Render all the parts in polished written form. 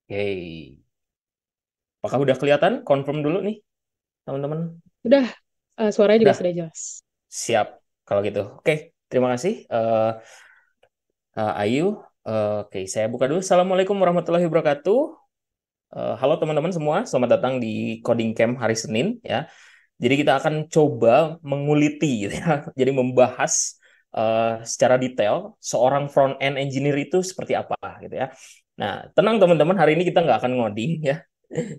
Oke. Apakah udah kelihatan? Confirm dulu nih, teman-teman. Udah, suaranya juga Udah, sudah jelas. siap kalau gitu. Oke, terima kasih, Ayu. Oke, saya buka dulu. Assalamualaikum warahmatullahi wabarakatuh. Halo teman-teman semua, selamat datang di Coding Camp hari Senin ya. Jadi kita akan coba menguliti gitu ya. Jadi membahas secara detail seorang front end engineer itu seperti apa gitu ya. Nah, tenang teman-teman, hari ini kita nggak akan ngoding ya.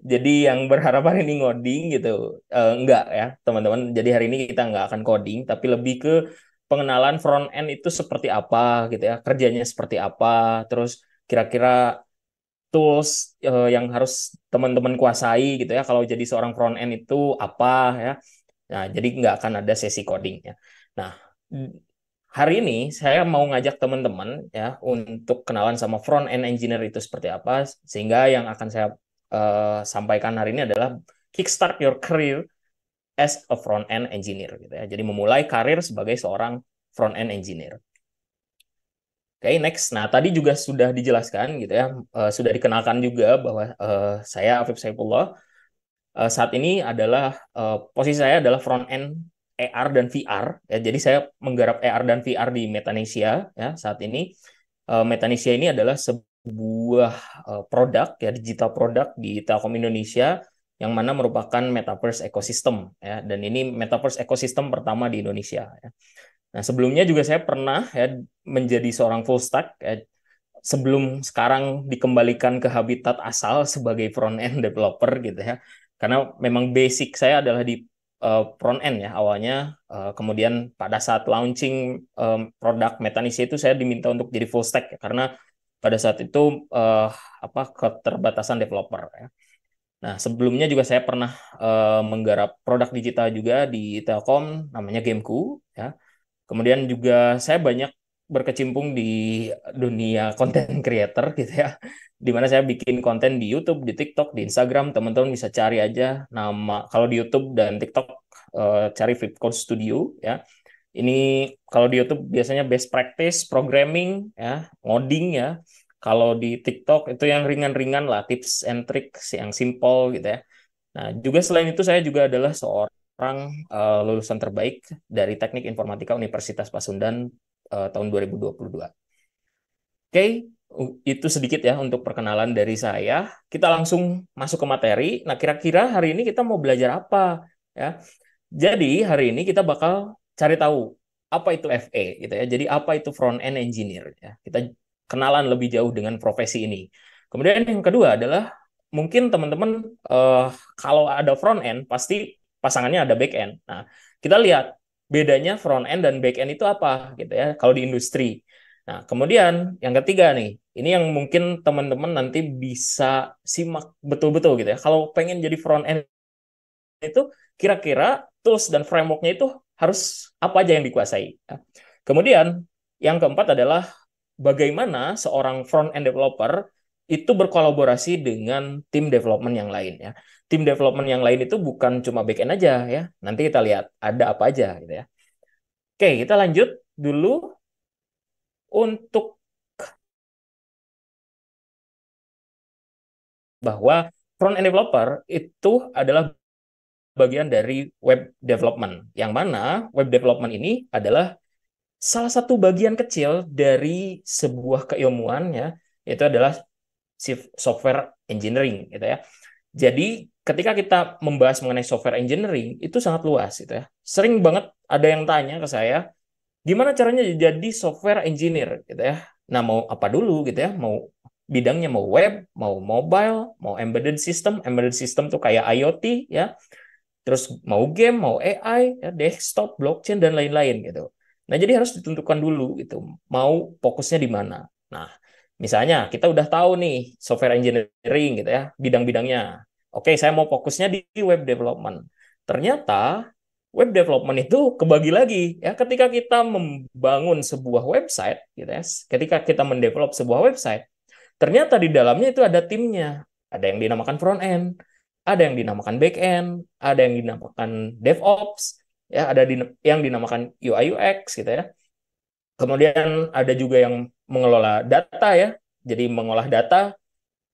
Jadi yang berharap hari ini ngoding gitu, enggak ya teman-teman. Jadi hari ini kita nggak akan coding, tapi lebih ke pengenalan front end itu seperti apa gitu ya, kerjanya seperti apa, terus kira-kira tools yang harus teman-teman kuasai gitu ya. Kalau jadi seorang front end itu apa ya. Nah, jadi nggak akan ada sesi codingnya. Nah, hari ini saya mau ngajak teman-teman ya untuk kenalan sama front end engineer itu seperti apa, sehingga yang akan saya sampaikan hari ini adalah kickstart your career as a front end engineer gitu ya. Jadi memulai karir sebagai seorang front end engineer. Oke, next. Nah, tadi juga sudah dijelaskan gitu ya, sudah dikenalkan juga bahwa saya Afif Saifullah. Saat ini adalah posisi saya adalah front end AR dan VR ya. Jadi saya menggarap AR dan VR di Metanesia ya saat ini. Metanesia ini adalah sebuah produk ya, digital produk di Telkom Indonesia yang mana merupakan metaverse ecosystem ya, dan ini metaverse ecosystem pertama di Indonesia ya. Nah, sebelumnya juga saya pernah ya menjadi seorang full stack ya, sebelum sekarang dikembalikan ke habitat asal sebagai front end developer gitu ya. Karena memang basic saya adalah di front end ya awalnya. Kemudian pada saat launching produk Metanesia itu saya diminta untuk jadi full stack ya, karena pada saat itu apa keterbatasan developer ya. Nah, sebelumnya juga saya pernah menggarap produk digital juga di Telkom namanya Gameku ya. Kemudian juga saya banyak berkecimpung di dunia konten creator gitu ya. Di mana saya bikin konten di YouTube, di TikTok, di Instagram. Teman-teman bisa cari aja nama, kalau di YouTube dan TikTok cari Flip Code Studio ya. Ini kalau di YouTube biasanya best practice programming ya, ngoding ya. Kalau di TikTok itu yang ringan-ringan lah, tips and tricks yang simple gitu ya. Nah, juga selain itu saya juga adalah seorang lulusan terbaik dari Teknik Informatika Universitas Pasundan tahun 2022. Oke, itu sedikit ya untuk perkenalan dari saya. Kita langsung masuk ke materi. Nah, kira-kira hari ini kita mau belajar apa ya? Jadi hari ini kita bakal cari tahu apa itu FE gitu ya. Jadi apa itu front end engineer ya. Kita kenalan lebih jauh dengan profesi ini. Kemudian yang kedua adalah mungkin teman-teman kalau ada front end pasti pasangannya ada back end. Nah, kita lihat bedanya front end dan back end itu apa gitu ya kalau di industri. Nah, kemudian yang ketiga nih, ini yang mungkin teman-teman nanti bisa simak betul-betul gitu ya. Kalau pengen jadi front end itu kira-kira tools dan frameworknya itu harus apa aja yang dikuasai. Ya. Kemudian yang keempat adalah bagaimana seorang front end developer itu berkolaborasi dengan tim development yang lain ya. Tim development yang lain itu bukan cuma back end aja ya. Nanti kita lihat ada apa aja gitu ya. Oke, kita lanjut dulu untuk bahwa front end developer itu adalah bagian dari web development. Yang mana web development ini adalah salah satu bagian kecil dari sebuah keilmuan ya, itu adalah software engineering gitu ya. Jadi ketika kita membahas mengenai software engineering itu sangat luas gitu ya. Sering banget ada yang tanya ke saya, gimana caranya jadi software engineer gitu ya. Nah, mau apa dulu gitu ya? Mau bidangnya mau web, mau mobile, mau embedded system tuh kayak IoT ya, terus mau game, mau AI, ya, desktop, blockchain, dan lain-lain gitu. Nah, jadi harus ditentukan dulu gitu, mau fokusnya di mana. Nah, misalnya kita udah tahu nih software engineering gitu ya, bidang-bidangnya. Oke, saya mau fokusnya di web development. Ternyata web development itu kebagi lagi ya ketika kita membangun sebuah website gitu ya. Ketika kita mendevelop sebuah website, ternyata di dalamnya itu ada timnya. Ada yang dinamakan front end, ada yang dinamakan back end, ada yang dinamakan DevOps, ya, ada yang dinamakan UI UX gitu ya. Kemudian ada juga yang mengelola data ya. Jadi mengolah data,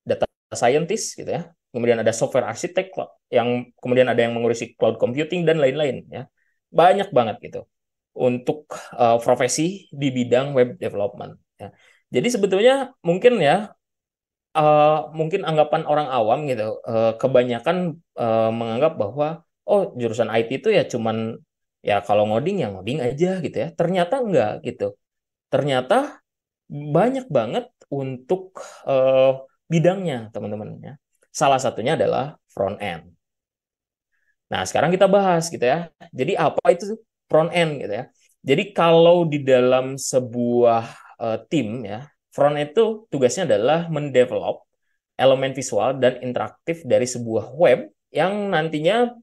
data scientist gitu ya, kemudian ada software architect yang kemudian ada yang mengurusi cloud computing dan lain-lain ya. Banyak banget gitu untuk profesi di bidang web development ya. Jadi sebetulnya mungkin ya mungkin anggapan orang awam gitu kebanyakan menganggap bahwa oh jurusan IT itu ya cuman ya kalau ngoding ya ngoding aja gitu ya. Ternyata enggak gitu. Ternyata banyak banget untuk eh, bidangnya teman-teman ya. Salah satunya adalah front end. Nah, sekarang kita bahas gitu ya. Jadi apa itu front end gitu ya. Jadi kalau di dalam sebuah tim ya, front end itu tugasnya adalah mendevelop elemen visual dan interaktif dari sebuah web yang nantinya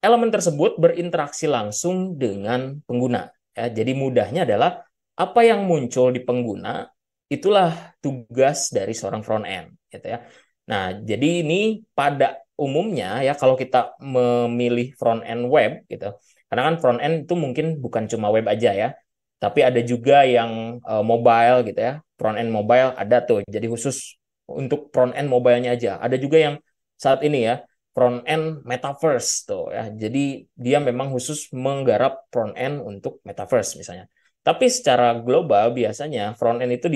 elemen tersebut berinteraksi langsung dengan pengguna. Ya, jadi mudahnya adalah apa yang muncul di pengguna itulah tugas dari seorang front end, gitu ya. Nah, jadi ini pada umumnya ya kalau kita memilih front end web gitu, karena kan front end itu mungkin bukan cuma web aja ya, tapi ada juga yang mobile gitu ya. Front end mobile ada tuh, jadi khusus untuk front end mobile-nya aja. Ada juga yang saat ini ya front end metaverse tuh ya. Jadi dia memang khusus menggarap front end untuk metaverse misalnya. Tapi secara global biasanya front end itu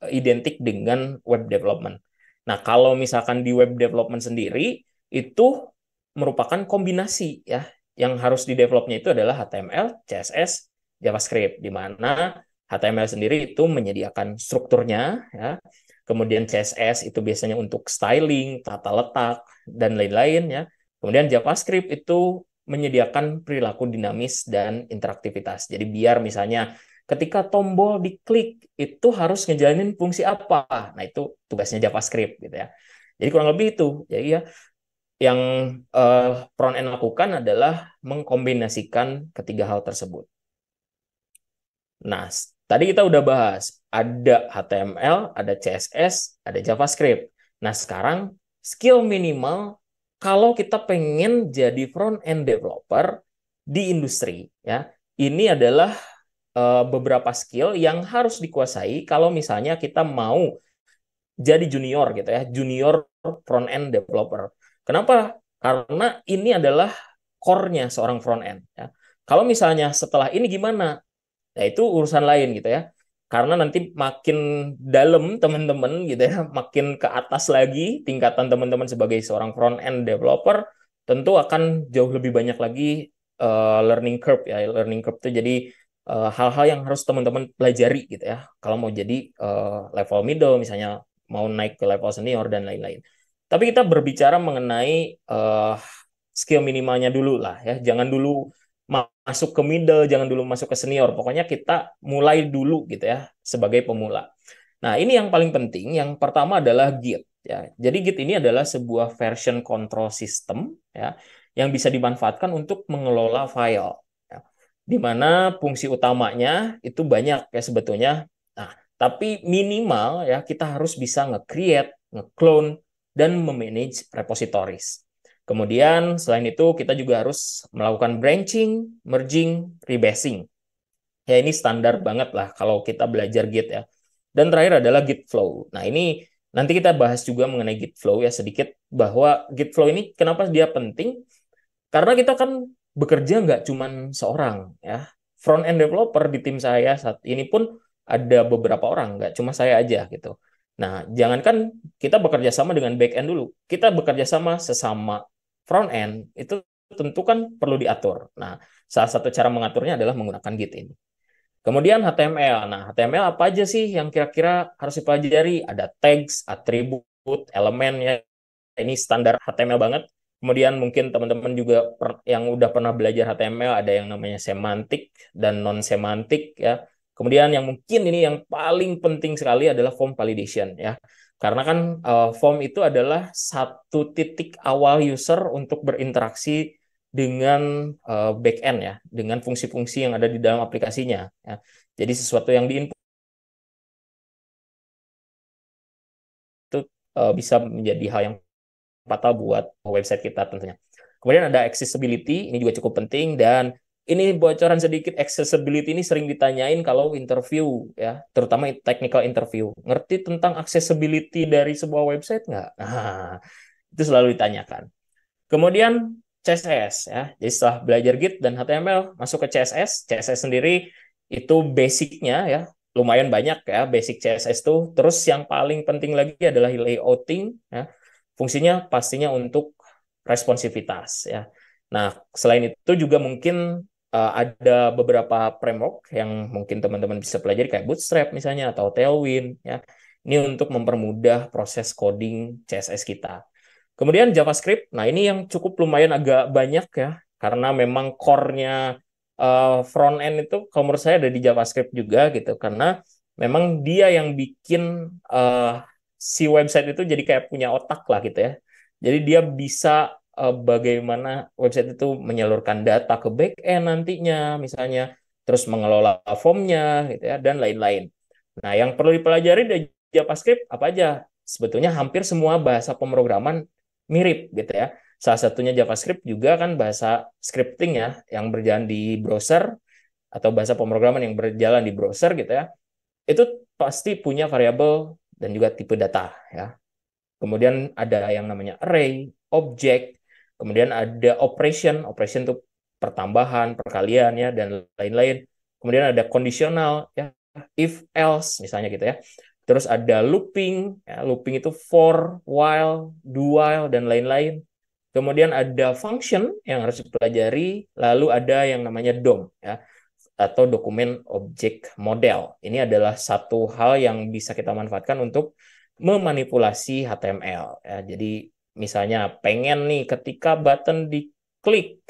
identik dengan web development. Nah, kalau misalkan di web development sendiri itu merupakan kombinasi ya. Yang harus di developnya itu adalah HTML, CSS, JavaScript di mana HTML sendiri itu menyediakan strukturnya ya. Kemudian CSS itu biasanya untuk styling, tata letak, dan lain-lain ya. Kemudian JavaScript itu menyediakan perilaku dinamis dan interaktivitas. Jadi biar misalnya ketika tombol diklik itu harus ngejalanin fungsi apa. Nah, itu tugasnya JavaScript gitu ya. Jadi kurang lebih itu. Jadi ya yang front end lakukan adalah mengkombinasikan ketiga hal tersebut. Nah, tadi kita udah bahas ada HTML, ada CSS, ada JavaScript. Nah, sekarang skill minimal kalau kita pengen jadi front end developer di industri ya. Ini adalah beberapa skill yang harus dikuasai kalau misalnya kita mau jadi junior gitu ya, junior front end developer. Kenapa? Karena ini adalah core-nya seorang front end ya. Kalau misalnya setelah ini gimana? Ya itu urusan lain gitu ya. Karena nanti makin dalam teman-teman gitu ya, makin ke atas lagi tingkatan teman-teman sebagai seorang front end developer, tentu akan jauh lebih banyak lagi learning curve ya. Learning curve itu jadi hal-hal yang harus teman-teman pelajari gitu ya. Kalau mau jadi level middle misalnya, mau naik ke level senior dan lain-lain. Tapi kita berbicara mengenai skill minimalnya dulu lah ya. Jangan dulu masuk ke middle, jangan dulu masuk ke senior. Pokoknya kita mulai dulu gitu ya sebagai pemula. Nah, ini yang paling penting. Yang pertama adalah Git ya. Jadi Git ini adalah sebuah version control system ya yang bisa dimanfaatkan untuk mengelola file. Ya. Di mana fungsi utamanya itu banyak ya sebetulnya. Nah, tapi minimal ya kita harus bisa nge-create, nge-clone dan memanage repositories. Kemudian selain itu kita juga harus melakukan branching, merging, rebasing. Ya ini standar banget lah kalau kita belajar Git ya. Dan terakhir adalah Git flow. Nah ini nanti kita bahas juga mengenai Git flow ya sedikit bahwa Git flow ini kenapa dia penting? Karena kita kan bekerja nggak cuma seorang ya. Front end developer di tim saya saat ini pun ada beberapa orang, nggak cuma saya aja gitu. Nah, jangankan kita bekerja sama dengan back end dulu, kita bekerja sama sesama front end itu tentu kan perlu diatur. Nah, salah satu cara mengaturnya adalah menggunakan Git ini. Kemudian HTML. Nah, HTML apa aja sih yang kira-kira harus dipelajari? Ada tags, atribut, elemen ya. Ini standar HTML banget. Kemudian mungkin teman-teman juga yang udah pernah belajar HTML ada yang namanya semantik dan non semantik ya. Kemudian yang mungkin ini yang paling penting sekali adalah form validation ya. Karena kan form itu adalah satu titik awal user untuk berinteraksi dengan back end ya, dengan fungsi-fungsi yang ada di dalam aplikasinya ya. Jadi sesuatu yang diinput itu bisa menjadi hal yang fatal buat website kita tentunya. Kemudian ada accessibility, ini juga cukup penting, dan ini bocoran sedikit, accessibility ini sering ditanyain kalau interview ya, terutama technical interview. Ngerti tentang accessibility dari sebuah website nggak? Nah, itu selalu ditanyakan. Kemudian CSS ya. Jadi setelah belajar Git dan HTML masuk ke CSS. CSS sendiri itu basicnya ya, lumayan banyak ya basic CSS tuh. Terus yang paling penting lagi adalah layouting ya. Fungsinya pastinya untuk responsivitas ya. Nah, selain itu juga mungkin ada beberapa framework yang mungkin teman-teman bisa pelajari kayak Bootstrap misalnya atau Tailwind ya. Ini untuk mempermudah proses coding CSS kita. Kemudian JavaScript, nah ini yang cukup lumayan agak banyak ya, karena memang core-nya front end itu kalau menurut saya ada di JavaScript juga gitu, karena memang dia yang bikin si website itu jadi kayak punya otak lah gitu ya. Jadi dia bisa bagaimana website itu menyalurkan data ke back end nantinya, misalnya, terus mengelola formnya gitu ya, dan lain-lain. Nah, yang perlu dipelajari dari JavaScript apa aja? Sebetulnya hampir semua bahasa pemrograman mirip gitu ya. Salah satunya JavaScript juga kan bahasa scripting ya, yang berjalan di browser atau bahasa pemrograman yang berjalan di browser gitu ya. Itu pasti punya variabel dan juga tipe data ya. Kemudian ada yang namanya array, object, kemudian ada operation, operation itu pertambahan, perkalian ya, dan lain-lain. Kemudian ada conditional ya, if else misalnya gitu ya. Terus ada looping, ya, looping itu for, while, do while, dan lain-lain. Kemudian ada function yang harus dipelajari, lalu ada yang namanya DOM ya, atau dokumen objek model. Ini adalah satu hal yang bisa kita manfaatkan untuk memanipulasi HTML. Ya, jadi misalnya pengen nih ketika button diklik,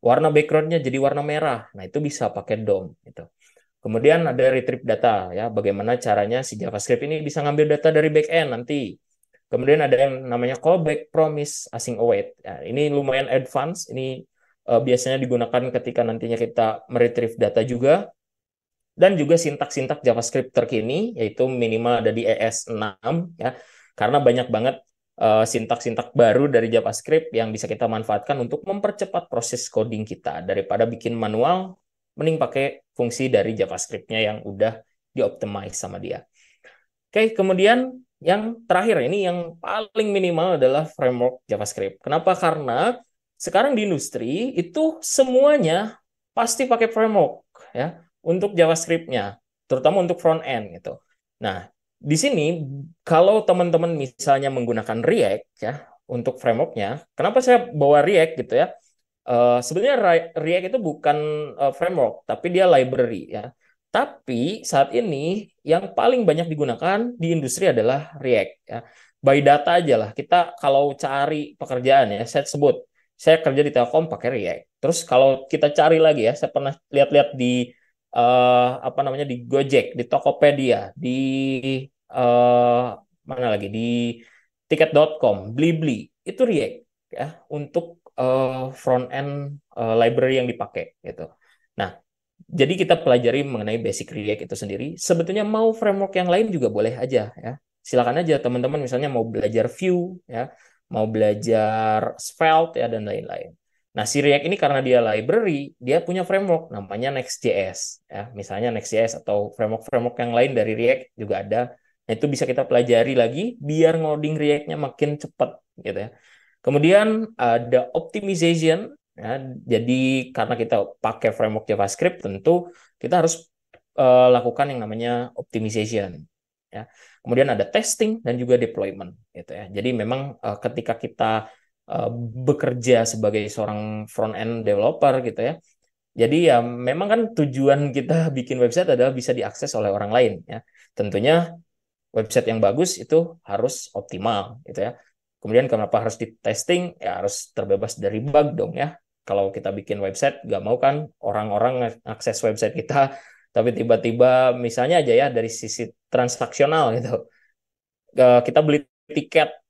warna backgroundnya jadi warna merah. Nah itu bisa pakai DOM. Gitu. Kemudian ada retrieve data, ya, bagaimana caranya si JavaScript ini bisa ngambil data dari backend nanti. Kemudian ada yang namanya callback, promise, async await. Ya, ini lumayan advance. Ini biasanya digunakan ketika nantinya kita meretrieve data juga. Dan juga sintak-sintak JavaScript terkini, yaitu minimal ada di ES6, ya, karena banyak banget sintak-sintak baru dari JavaScript yang bisa kita manfaatkan untuk mempercepat proses coding kita. Daripada bikin manual, mending pakai fungsi dari JavaScript-nya yang udah dioptimize sama dia. Oke, kemudian yang terakhir ini yang paling minimal adalah framework JavaScript. Kenapa? Karena sekarang di industri itu semuanya pasti pakai framework ya untuk JavaScript-nya, terutama untuk front end gitu. Nah, di sini kalau teman-teman misalnya menggunakan React ya untuk framework-nya, kenapa saya bawa React gitu ya? Sebenarnya React itu bukan framework, tapi dia library ya. Tapi saat ini yang paling banyak digunakan di industri adalah React ya. By data aja lah. Kita kalau cari pekerjaan ya, saya sebut saya kerja di Telkom pakai React. Terus kalau kita cari lagi ya, saya pernah lihat-lihat di apa namanya di Gojek, di Tokopedia, di mana lagi di tiket.com, Blibli, itu React ya untuk front end library yang dipakai gitu. Nah, jadi kita pelajari mengenai basic React itu sendiri. Sebetulnya mau framework yang lain juga boleh aja ya. Silakan aja teman-teman misalnya mau belajar Vue ya, mau belajar Svelte ya dan lain-lain. Nah, si React ini karena dia library, dia punya framework namanya Next.js ya. Misalnya Next.js atau framework-framework yang lain dari React juga ada. Nah, itu bisa kita pelajari lagi biar ngoding React-nya makin cepat gitu ya. Kemudian ada optimization. Ya, jadi karena kita pakai framework JavaScript, tentu kita harus lakukan yang namanya optimization. Ya. Kemudian ada testing dan juga deployment. Gitu ya. Jadi memang ketika kita bekerja sebagai seorang front end developer gitu ya. Jadi ya memang kan tujuan kita bikin website adalah bisa diakses oleh orang lain ya. Tentunya website yang bagus itu harus optimal gitu ya. Kemudian kenapa harus di testing? Ya harus terbebas dari bug dong ya. Kalau kita bikin website, nggak mau kan orang-orang akses website kita, tapi tiba-tiba misalnya aja ya dari sisi transaksional gitu, kita beli tiket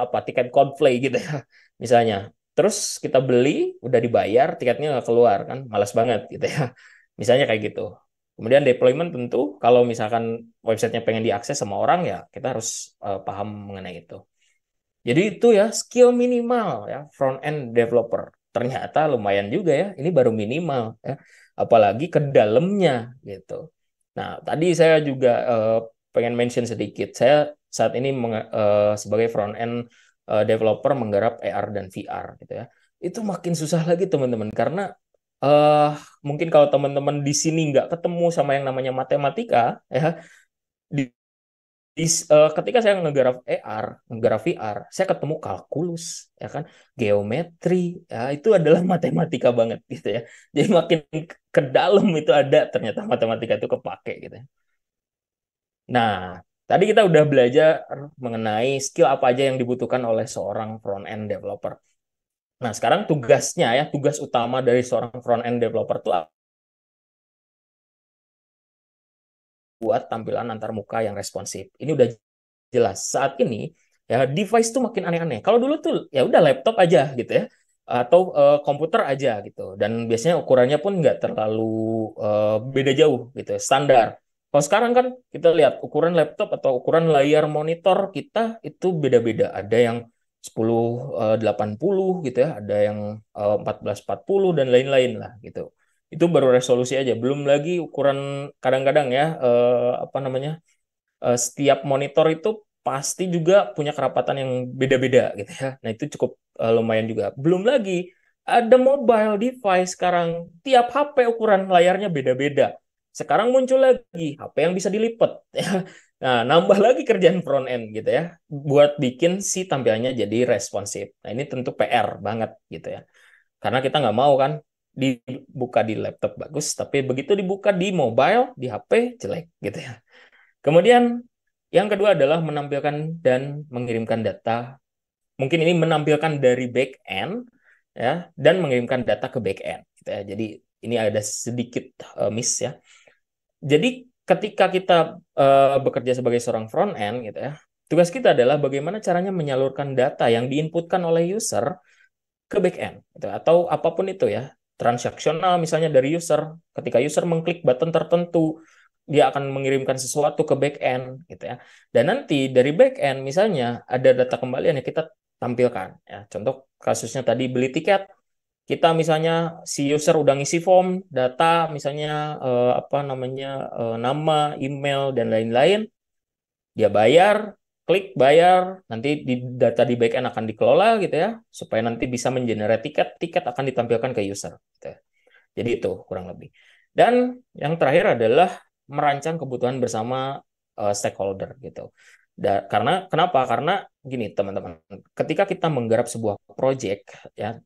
apa tiket Coldplay gitu ya, misalnya. Terus kita beli, udah dibayar, tiketnya nggak keluar kan, malas banget gitu ya. Misalnya kayak gitu. Kemudian deployment tentu kalau misalkan websitenya pengen diakses sama orang ya kita harus paham mengenai itu. Jadi itu ya skill minimal ya front end developer. ternyata lumayan juga ya. Ini baru minimal ya. Apalagi ke dalamnya gitu. Nah, tadi saya juga pengen mention sedikit. Saya saat ini sebagai front end developer menggarap AR dan VR gitu ya. Itu makin susah lagi teman-teman karena eh mungkin kalau teman-teman di sini nggak ketemu sama yang namanya matematika ya, di, ketika saya ngegarap AR, ngegarap VR, saya ketemu kalkulus, ya kan, geometri, ya itu adalah matematika banget gitu ya. Jadi makin ke dalam itu ada ternyata matematika itu kepake gitu ya. Nah, tadi kita udah belajar mengenai skill apa aja yang dibutuhkan oleh seorang front end developer. Nah, sekarang tugasnya ya, tugas utama dari seorang front end developer itu buat tampilan antar muka yang responsif. Ini udah jelas. Saat ini ya device tuh makin aneh-aneh. Kalau dulu tuh ya udah laptop aja gitu ya, atau komputer aja gitu. Dan biasanya ukurannya pun nggak terlalu beda jauh gitu, standar. Kalau sekarang kan kita lihat ukuran laptop atau ukuran layar monitor kita itu beda-beda. Ada yang 1080 gitu ya, ada yang 1440 dan lain-lain lah gitu. Itu baru resolusi aja, belum lagi ukuran kadang-kadang ya apa namanya setiap monitor itu pasti juga punya kerapatan yang beda-beda gitu ya. Nah, itu cukup lumayan juga. Belum lagi ada mobile device sekarang. Tiap HP ukuran layarnya beda-beda. Sekarang muncul lagi HP yang bisa dilipat ya. Nah, nambah lagi kerjaan front end gitu ya. Buat bikin si tampilannya jadi responsif. Nah, ini tentu PR banget gitu ya. Karena kita nggak mau kan dibuka di laptop bagus, tapi begitu dibuka di mobile, di HP jelek gitu ya. Kemudian yang kedua adalah menampilkan dan mengirimkan data. Mungkin ini menampilkan dari back end ya dan mengirimkan data ke back end gitu ya. Jadi ini ada sedikit miss ya. Jadi ketika kita bekerja sebagai seorang front end gitu ya, tugas kita adalah bagaimana caranya menyalurkan data yang diinputkan oleh user ke back end gitu, atau apapun itu ya, transaksional misalnya dari user, ketika user mengklik button tertentu dia akan mengirimkan sesuatu ke back end gitu ya, dan nanti dari back end misalnya ada data kembalian yang kita tampilkan ya. Contoh kasusnya tadi beli tiket, kita misalnya si user udah ngisi form data misalnya apa namanya nama, email dan lain-lain, dia bayar, klik bayar, nanti di data di backend akan dikelola gitu ya, supaya nanti bisa mengenerate tiket, tiket akan ditampilkan ke user. Gitu ya. Jadi itu kurang lebih. Dan yang terakhir adalah merancang kebutuhan bersama stakeholder gitu. Karena kenapa? Karena gini teman-teman, ketika kita menggarap sebuah project ya,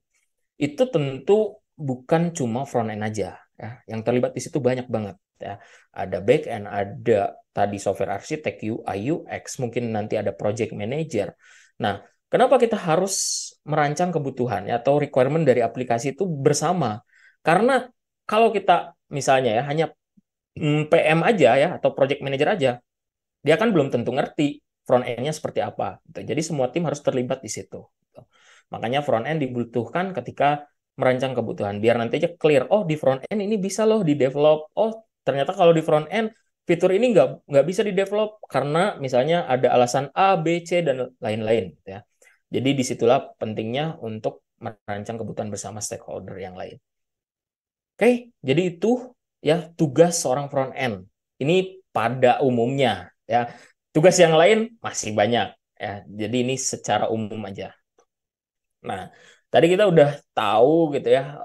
itu tentu bukan cuma front end aja ya. Yang terlibat di situ banyak banget ya. Ada back end, ada tadi software arsitek, UI, UX, mungkin nanti ada project manager. Nah, kenapa kita harus merancang kebutuhan ya, atau requirement dari aplikasi itu bersama? Karena kalau kita misalnya ya hanya PM aja ya atau project manager aja, dia kan belum tentu ngerti front end-nya seperti apa. Gitu. Jadi semua tim harus terlibat di situ. Gitu. Makanya front end dibutuhkan ketika merancang kebutuhan. Biar nanti aja clear, oh di front end ini bisa loh di-develop. Oh ternyata kalau di front end fitur ini nggak bisa di-develop karena misalnya ada alasan A, B, C, dan lain-lain. Gitu ya. Jadi disitulah pentingnya untuk merancang kebutuhan bersama stakeholder yang lain. Oke, jadi itu ya tugas seorang front end. Ini pada umumnya ya. Tugas yang lain masih banyak ya. Jadi ini secara umum aja. Nah, tadi kita udah tahu gitu ya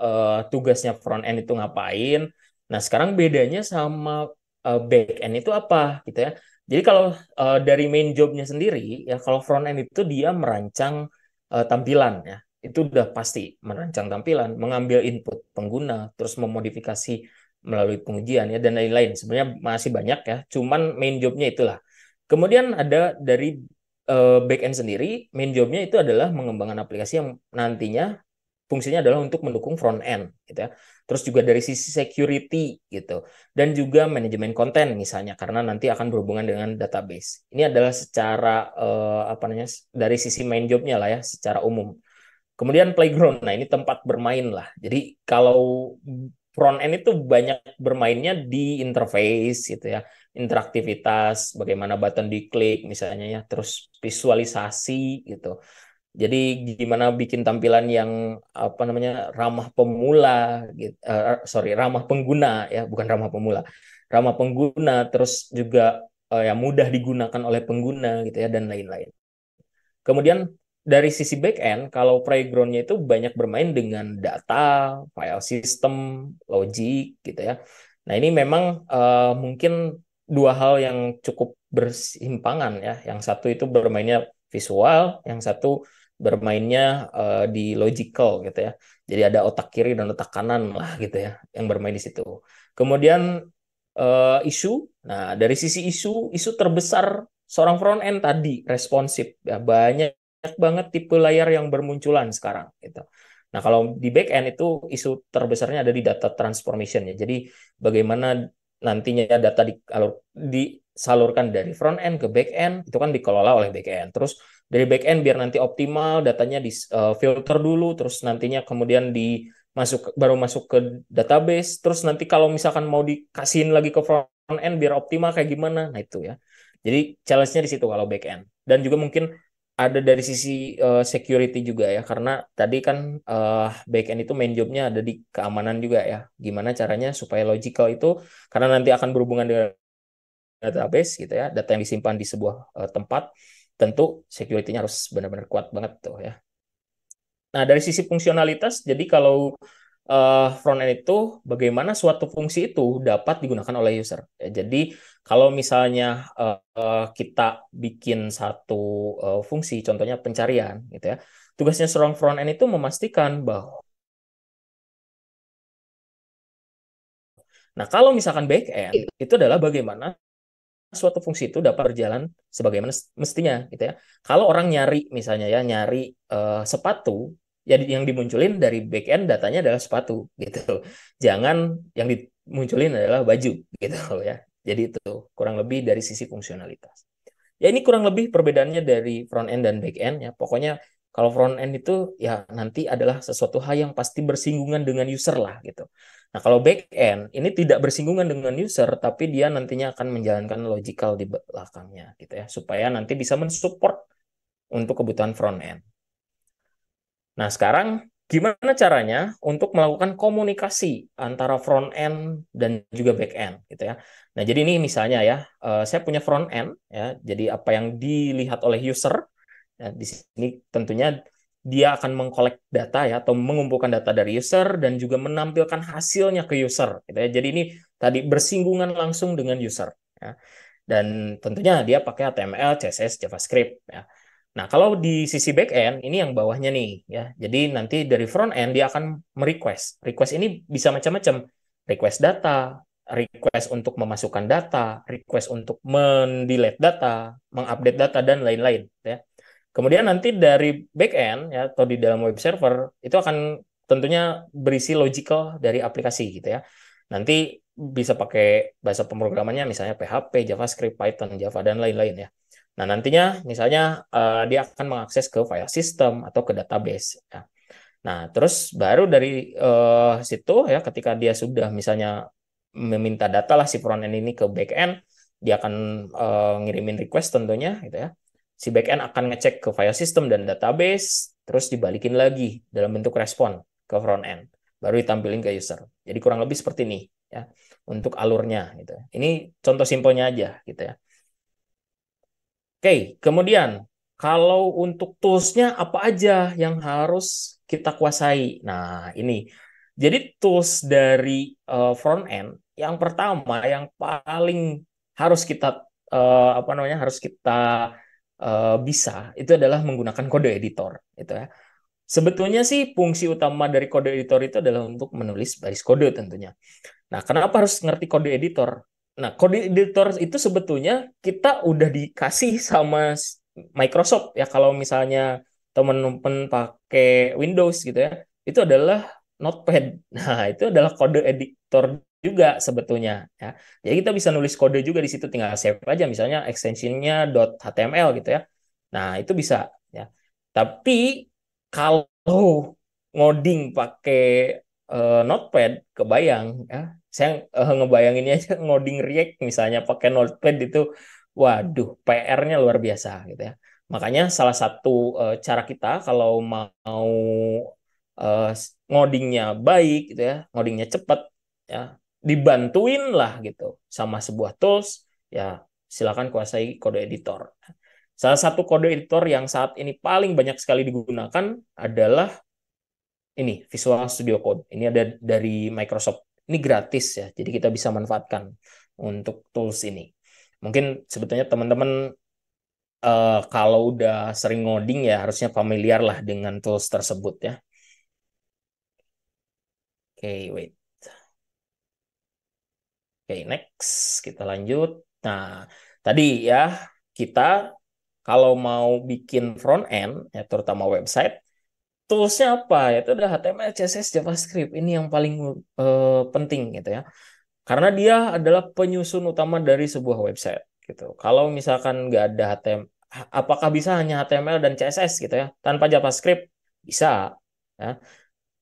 tugasnya front end itu ngapain. Nah, sekarang bedanya sama back end itu apa gitu ya. Jadi kalau dari main jobnya sendiri ya, kalau front end itu dia merancang tampilan ya. Itu udah pasti merancang tampilan, mengambil input pengguna, terus memodifikasi melalui pengujian ya dan lain-lain. Sebenarnya masih banyak ya, cuman main jobnya itulah. Kemudian ada dari back end sendiri, main jobnya itu adalah mengembangkan aplikasi yang nantinya fungsinya adalah untuk mendukung front end gitu ya. Terus juga dari sisi security gitu, dan juga manajemen konten misalnya karena nanti akan berhubungan dengan database. Ini adalah secara apa namanya dari sisi main jobnya lah ya, secara umum. Kemudian playground, nah ini tempat bermain lah. Jadi kalau front end itu banyak bermainnya di interface gitu ya, interaktivitas, bagaimana button diklik misalnya ya, terus visualisasi gitu. Jadi gimana bikin tampilan yang apa namanya ramah pemula, gitu, ramah pengguna ya, bukan ramah pemula, ramah pengguna, terus juga yang mudah digunakan oleh pengguna gitu ya dan lain-lain. Kemudian dari sisi back end, kalau playground-nya itu banyak bermain dengan data, file system, logic gitu ya. Nah ini memang mungkin dua hal yang cukup bersimpangan ya. Yang satu itu bermainnya visual, yang satu bermainnya di logical gitu ya. Jadi ada otak kiri dan otak kanan lah gitu ya yang bermain di situ. Kemudian isu, nah dari sisi isu terbesar seorang front end tadi responsif ya, banyak banget tipe layar yang bermunculan sekarang gitu. Nah, kalau di back end itu isu terbesarnya ada di data transformation ya. Jadi bagaimana nantinya data disalurkan dari front end ke back end itu kan dikelola oleh back end. Terus dari back end biar nanti optimal datanya di filter dulu, terus nantinya kemudian baru masuk ke database, terus nanti kalau misalkan mau dikasihin lagi ke front end biar optimal kayak gimana, nah itu ya. Jadi challenge-nya di situ kalau back end. Dan juga mungkin ada dari sisi security juga ya, karena tadi kan back end itu main job-nya ada di keamanan juga ya. Gimana caranya supaya logical itu, karena nanti akan berhubungan dengan database gitu ya, data yang disimpan di sebuah tempat, tentu security-nya harus benar-benar kuat banget tuh ya. Nah, dari sisi fungsionalitas, jadi kalau front end itu bagaimana suatu fungsi itu dapat digunakan oleh user. Ya, jadi kalau misalnya kita bikin satu fungsi, contohnya pencarian, gitu ya, tugasnya seorang front end itu memastikan bahwa, nah kalau misalkan back end itu adalah bagaimana suatu fungsi itu dapat berjalan sebagaimana mestinya, gitu ya. Kalau orang nyari, misalnya ya, nyari sepatu, jadi yang dimunculin dari back end datanya adalah sepatu, gitu. Jangan yang dimunculin adalah baju, gitu ya. Jadi itu kurang lebih dari sisi fungsionalitas. Ya ini kurang lebih perbedaannya dari front end dan back end ya. Pokoknya kalau front end itu ya nanti adalah sesuatu hal yang pasti bersinggungan dengan user lah gitu. Nah kalau back end ini tidak bersinggungan dengan user tapi dia nantinya akan menjalankan logical di belakangnya gitu ya supaya nanti bisa mensupport untuk kebutuhan front end. Nah, sekarang gimana caranya untuk melakukan komunikasi antara front end dan juga back end gitu ya. Nah, jadi ini misalnya ya, saya punya front end ya. Jadi apa yang dilihat oleh user ya, di sini tentunya dia akan mengkolek data ya atau mengumpulkan data dari user dan juga menampilkan hasilnya ke user gitu ya. Jadi ini tadi bersinggungan langsung dengan user ya. Dan tentunya dia pakai HTML, CSS, JavaScript ya. Nah, kalau di sisi back end ini yang bawahnya nih ya. Jadi nanti dari front end dia akan merequest. Request ini bisa macam-macam. Request data, request untuk memasukkan data, request untuk mendelete data, mengupdate data dan lain-lain ya. Kemudian nanti dari back end ya atau di dalam web server itu akan tentunya berisi logical dari aplikasi gitu ya. Nanti bisa pakai bahasa pemrogramannya misalnya PHP, JavaScript, Python, Java dan lain-lain ya. Nah, nantinya misalnya dia akan mengakses ke file system atau ke database ya. Nah, terus baru dari situ ya ketika dia sudah misalnya meminta data lah si front end ini ke back end, dia akan ngirimin request tentunya gitu ya. Si back end akan ngecek ke file system dan database, terus dibalikin lagi dalam bentuk respon ke front end, baru ditampilin ke user. Jadi kurang lebih seperti ini ya untuk alurnya gitu. Ini contoh simpelnya aja gitu ya. Oke, kemudian kalau untuk tools-nya apa aja yang harus kita kuasai? Nah, ini. Jadi tools dari front end yang pertama yang paling harus kita apa namanya harus kita bisa itu adalah menggunakan kode editor itu ya. Sebetulnya sih fungsi utama dari kode editor itu adalah untuk menulis baris kode tentunya. Nah, kenapa harus ngerti kode editor? Nah, kode editor itu sebetulnya kita udah dikasih sama Microsoft ya kalau misalnya teman-teman pakai Windows gitu ya, itu adalah Notepad. Nah, itu adalah kode editor juga sebetulnya ya. Jadi kita bisa nulis kode juga di situ tinggal save aja misalnya extensionnya .html gitu ya. Nah, itu bisa ya. Tapi kalau ngoding pakai Notepad, kebayang ya. Saya ngebayanginnya aja ngoding React misalnya pakai Notepad itu, waduh, PR-nya luar biasa gitu ya. Makanya salah satu cara kita kalau mau ngodingnya baik gitu ya, ngodingnya cepat ya, dibantuin lah gitu sama sebuah tools ya, silakan kuasai kode editor. Salah satu kode editor yang saat ini paling banyak sekali digunakan adalah ini Visual Studio Code. Ini ada dari Microsoft. Ini gratis ya, jadi kita bisa manfaatkan untuk tools ini. Mungkin sebetulnya teman-teman kalau udah sering ngoding ya harusnya familiar lah dengan tools tersebut ya. Oke, wait. Oke, next. Kita lanjut. Nah, tadi ya kita kalau mau bikin front end, ya terutama website, toolsnya apa? Ya, itu udah HTML, CSS, JavaScript. Ini yang paling penting gitu ya. Karena dia adalah penyusun utama dari sebuah website gitu. Kalau misalkan nggak ada HTML, apakah bisa hanya HTML dan CSS gitu ya, tanpa JavaScript? Bisa. Ya.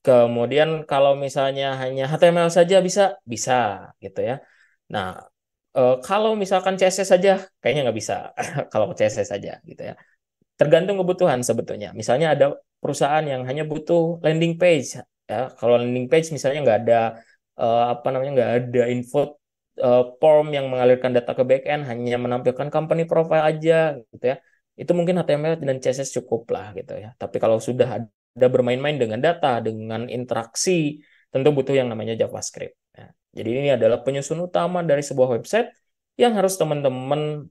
Kemudian kalau misalnya hanya HTML saja bisa gitu ya. Nah, kalau misalkan CSS saja, kayaknya nggak bisa. Kalau CSS saja gitu ya. Tergantung kebutuhan sebetulnya. Misalnya ada perusahaan yang hanya butuh landing page ya. Kalau landing page misalnya nggak ada apa namanya, nggak ada info form yang mengalirkan data ke backend, hanya menampilkan company profile aja gitu ya. Itu mungkin HTML dan CSS cukup lah gitu ya. Tapi kalau sudah ada bermain-main dengan data, dengan interaksi, tentu butuh yang namanya JavaScript. Ya. Jadi ini adalah penyusun utama dari sebuah website yang harus teman-teman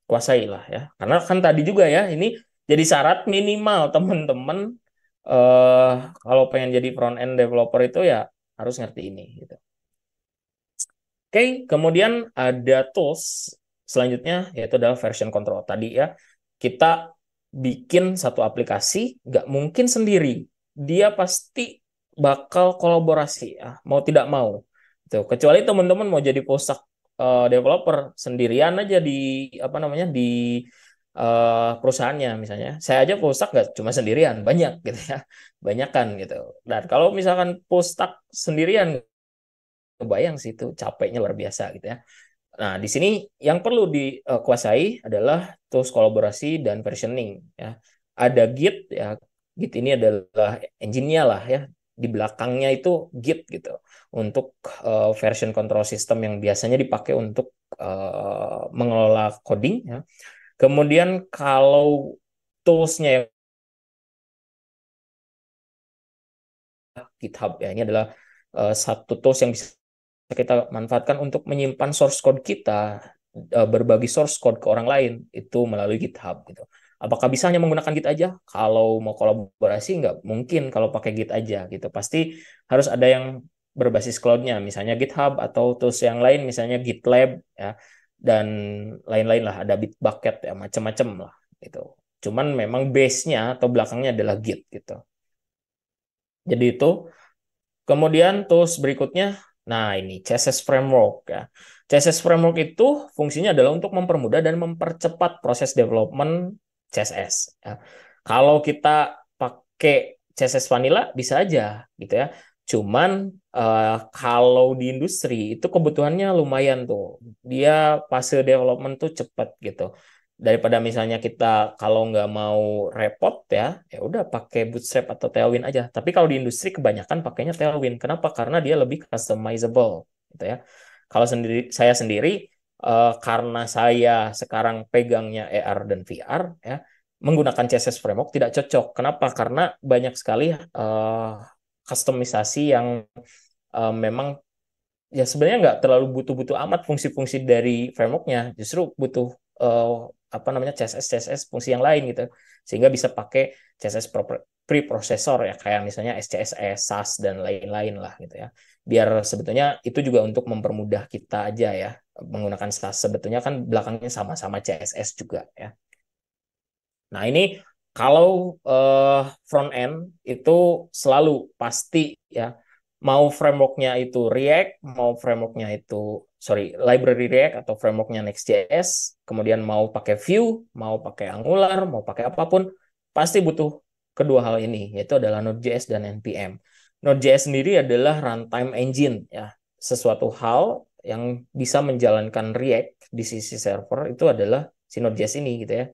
kuasai lah ya. Karena kan tadi juga ya, ini jadi syarat minimal teman-teman eh kalau pengen jadi front end developer itu ya harus ngerti ini gitu. Oke, kemudian ada tools selanjutnya yaitu adalah version control. Tadi ya, kita bikin satu aplikasi nggak mungkin sendiri. Dia pasti bakal kolaborasi ya, mau tidak mau. Tuh, kecuali teman-teman mau jadi full stack developer sendirian aja di apa namanya di perusahaannya misalnya. Saya aja full stack nggak cuma sendirian, banyak gitu ya. Banyak kan gitu. Dan kalau misalkan full stack sendirian, kebayang sih itu capeknya luar biasa gitu ya. Nah, di sini yang perlu dikuasai adalah tools kolaborasi dan versioning ya. Ada Git ya. Git ini adalah engine-nya lah ya. Di belakangnya itu Git gitu untuk version control system yang biasanya dipakai untuk mengelola coding ya. Kemudian kalau toolsnya yang GitHub ya, ini adalah satu tools yang bisa kita manfaatkan untuk menyimpan source code kita, berbagi source code ke orang lain itu melalui GitHub gitu. Apakah bisa hanya menggunakan Git aja? Kalau mau kolaborasi nggak mungkin kalau pakai Git aja gitu. Pasti harus ada yang berbasis cloud-nya, misalnya GitHub atau tools yang lain, misalnya GitLab ya, dan lain-lain lah. Ada Bitbucket ya, macam-macam lah gitu. Cuman memang base-nya atau belakangnya adalah Git gitu. Jadi itu. Kemudian tools berikutnya, nah ini CSS Framework ya. CSS Framework itu fungsinya adalah untuk mempermudah dan mempercepat proses development CSS. Ya. Kalau kita pakai CSS vanilla bisa aja gitu ya. Cuman kalau di industri itu kebutuhannya lumayan tuh. Dia fase development tuh cepat gitu. Daripada misalnya kita kalau nggak mau repot ya, ya udah pakai Bootstrap atau Tailwind aja. Tapi kalau di industri kebanyakan pakainya Tailwind. Kenapa? Karena dia lebih customizable, gitu ya. Kalau saya sendiri karena saya sekarang pegangnya AR dan VR ya, menggunakan CSS framework tidak cocok. Kenapa? Karena banyak sekali customisasi yang memang ya sebenarnya nggak terlalu butuh-butuh amat fungsi-fungsi dari frameworknya, justru butuh eh, apa namanya CSS fungsi yang lain gitu, sehingga bisa pakai CSS preprocessor ya, kayak misalnya SCSS, SAS dan lain-lain lah gitu ya. Biar sebetulnya itu juga untuk mempermudah kita aja ya menggunakan SAS. Sebetulnya kan belakangnya sama-sama CSS juga ya. Nah ini kalau front end itu selalu pasti ya, mau frameworknya itu React, mau frameworknya itu sorry library React atau frameworknya Next.js, kemudian mau pakai Vue, mau pakai Angular, mau pakai apapun, pasti butuh kedua hal ini, yaitu adalah Node.js dan NPM. Node.js sendiri adalah runtime engine ya, sesuatu hal yang bisa menjalankan React di sisi server itu adalah si Node.js ini gitu ya.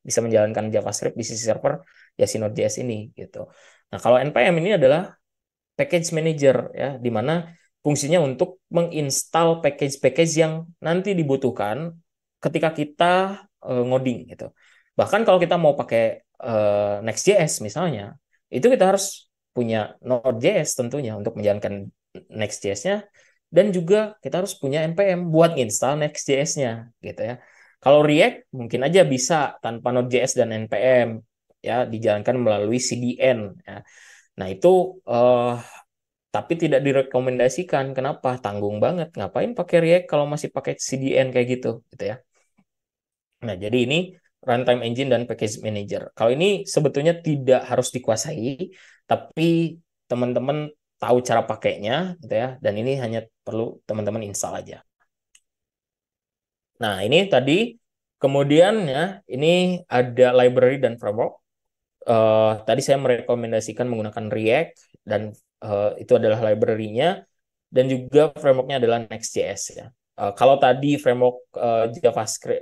bisa menjalankan JavaScript di sisi server ya si Node.js ini gitu. Nah, kalau npm ini adalah package manager ya, di mana fungsinya untuk menginstal package-package yang nanti dibutuhkan ketika kita ngoding gitu. Bahkan kalau kita mau pakai Next.js misalnya, itu kita harus punya Node.js tentunya untuk menjalankan Next.js-nya, dan juga kita harus punya npm buat install Next.js-nya gitu ya. Kalau React mungkin aja bisa tanpa Node.js dan npm ya, dijalankan melalui CDN ya. Nah, itu tapi tidak direkomendasikan. Kenapa? Tanggung banget. Ngapain pakai React kalau masih pakai CDN kayak gitu ya. Nah, jadi ini runtime engine dan package manager. Kalau ini sebetulnya tidak harus dikuasai, tapi teman-teman tahu cara pakainya gitu ya. Dan ini hanya perlu teman-teman install aja. Nah, ini tadi kemudian ya, ini ada library dan framework. Tadi saya merekomendasikan menggunakan React, dan itu adalah library-nya, dan juga framework-nya adalah Next.js ya. Kalau tadi framework JavaScript,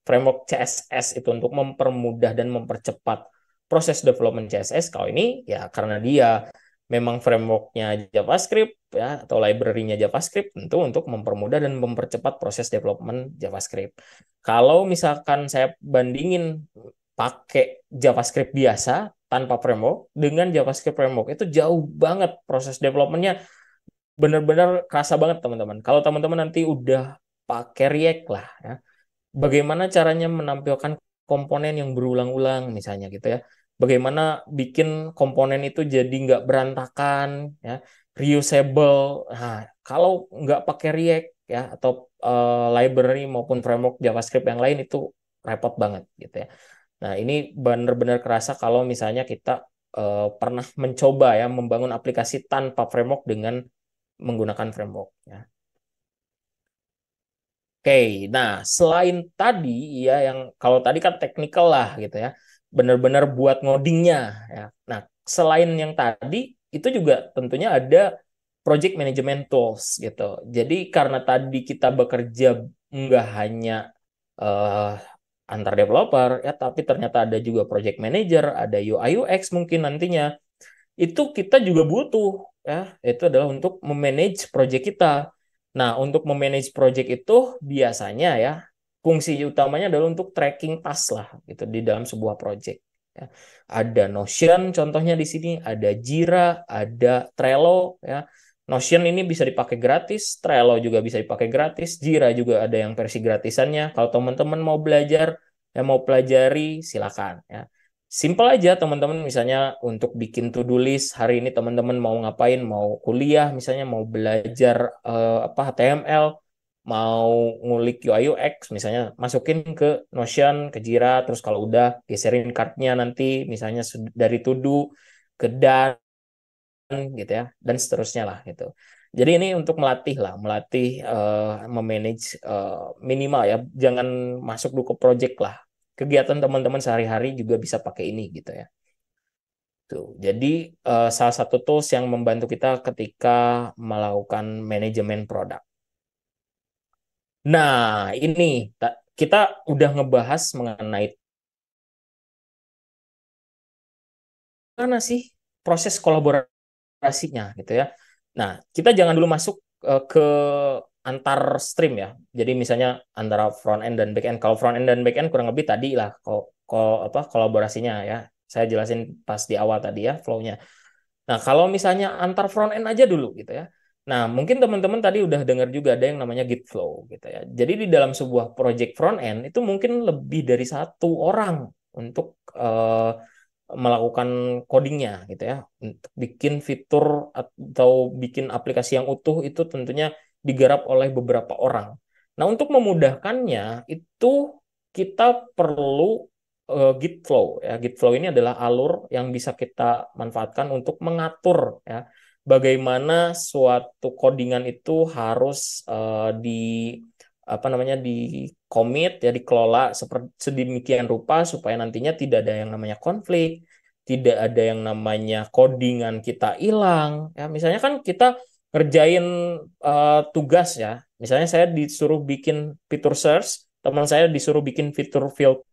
framework CSS itu untuk mempermudah dan mempercepat proses development CSS. Kalau ini ya karena dia memang framework-nya JavaScript ya, atau library-nya JavaScript, tentu untuk mempermudah dan mempercepat proses development JavaScript. Kalau misalkan saya bandingin pakai JavaScript biasa tanpa framework dengan JavaScript framework, itu jauh banget proses development-nya, benar-benar kerasa banget teman-teman. Kalau teman-teman nanti udah pakai React lah ya, bagaimana caranya menampilkan komponen yang berulang-ulang misalnya gitu ya. Bagaimana bikin komponen itu jadi nggak berantakan ya, reusable. Nah, kalau nggak pakai React ya, atau library maupun framework JavaScript yang lain, itu repot banget gitu ya. Nah, ini benar-benar kerasa kalau misalnya kita pernah mencoba ya membangun aplikasi tanpa framework dengan menggunakan framework ya. Oke, nah selain tadi ya, yang kalau tadi kan technical lah gitu ya, benar-benar buat ngodingnya ya. Nah, selain yang tadi itu juga tentunya ada project management tools gitu. Jadi karena tadi kita bekerja nggak hanya eh, antar developer ya, tapi ternyata ada juga project manager, ada UI UX mungkin nantinya. Itu kita juga butuh ya, itu adalah untuk memanage project kita. Nah, untuk memanage project itu biasanya ya fungsi utamanya adalah untuk tracking task lah gitu di dalam sebuah project ya. Ada Notion contohnya di sini, ada Jira, ada Trello ya. Notion ini bisa dipakai gratis, Trello juga bisa dipakai gratis, Jira juga ada yang versi gratisannya. Kalau teman-teman mau belajar, ya mau pelajari, silakan ya. Simple aja teman-teman, misalnya untuk bikin to-do list hari ini teman-teman mau ngapain, mau kuliah misalnya, mau belajar HTML, mau ngulik UI UX misalnya, masukin ke Notion, ke Jira, terus kalau udah geserin kartnya nanti misalnya dari to-do ke done gitu ya, dan seterusnya lah gitu. Jadi ini untuk melatih lah, melatih memanage minimal ya, jangan masuk dulu ke project lah. Kegiatan teman-teman sehari-hari juga bisa pakai ini gitu ya. Tuh. Jadi salah satu tools yang membantu kita ketika melakukan manajemen produk. Nah, ini kita udah ngebahas mengenai mana sih proses kolaborasinya gitu ya. Nah, kita jangan dulu masuk ke antar stream ya. Jadi misalnya antara front end dan back end. Kalau front end dan back end kurang lebih tadi lah kolaborasinya ya. Saya jelasin pas di awal tadi ya flow-nya. Nah, kalau misalnya antar front end aja dulu gitu ya. Nah, mungkin teman-teman tadi udah dengar juga ada yang namanya Git flow gitu ya. Jadi di dalam sebuah project front end itu mungkin lebih dari satu orang untuk melakukan codingnya gitu ya. Untuk bikin fitur atau bikin aplikasi yang utuh itu tentunya digarap oleh beberapa orang. Nah, untuk memudahkannya itu kita perlu Git flow ya. Git flow ini adalah alur yang bisa kita manfaatkan untuk mengatur ya bagaimana suatu codingan itu harus di apa namanya, di commit ya, dikelola seperti sedemikian rupa supaya nantinya tidak ada yang namanya konflik, tidak ada yang namanya codingan kita hilang ya. Misalnya kan kita ngerjain tugas ya, misalnya saya disuruh bikin fitur search, teman saya disuruh bikin fitur filter